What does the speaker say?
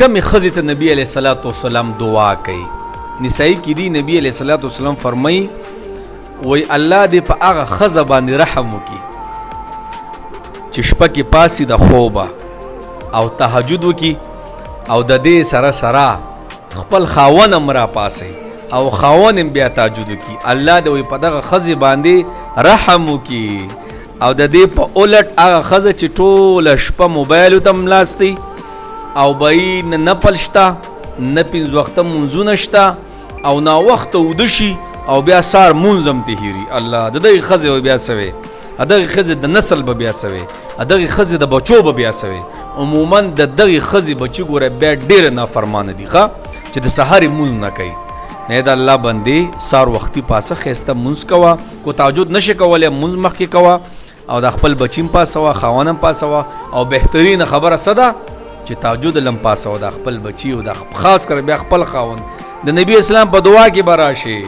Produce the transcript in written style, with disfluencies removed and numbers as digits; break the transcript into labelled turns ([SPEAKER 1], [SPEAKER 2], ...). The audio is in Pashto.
[SPEAKER 1] کمی ښځې ته نبی علیه الصلاۃ والسلام دعا کوي. نسائی کې دی نبی علیه الصلاۃ والسلام فرمایي وای الله دې په هغه ښځه باندې رحم وکړي چې شپه کې پاسي د خوبه او تهجد وکړي او د دې سره سره خپل خاون هم را پاسي او خاون هم بیا تهجد وکړي. الله دې وای په دغه ښځې باندې رحم وکړي او د دې په الټ هغه ښځه چې ټوله شپه موبایل ته ملاستی او بای نه نپل شته نه پنځه وخته مونځونه شته او نا وخته وده شي او بیا سار مونځ هم تهیري. الله د دغې ښځې به بیا سوی، د دغې ښځې د نسل به بیا سوی، د دغې ښځې د بچو به بیا سوی. عموما د دغې ښځې بچي ګوره بیا ډېره نافرمانه دي ښه چې د سهار یې مونځ نه کوي. نه د الله بندې سار وختي پاسه ښایسته مونځ کوه، کو تعجد نشي کولی مونځ مخکې کوه او د خپل بچیم پاسوه، خاون هم پاسوه او بهترینه خبره څه ده چې تهجد لم پاسوه د خپل بچي او د خاص کر بیا خپل خاون د نبی اسلام په دعا کې به راشي.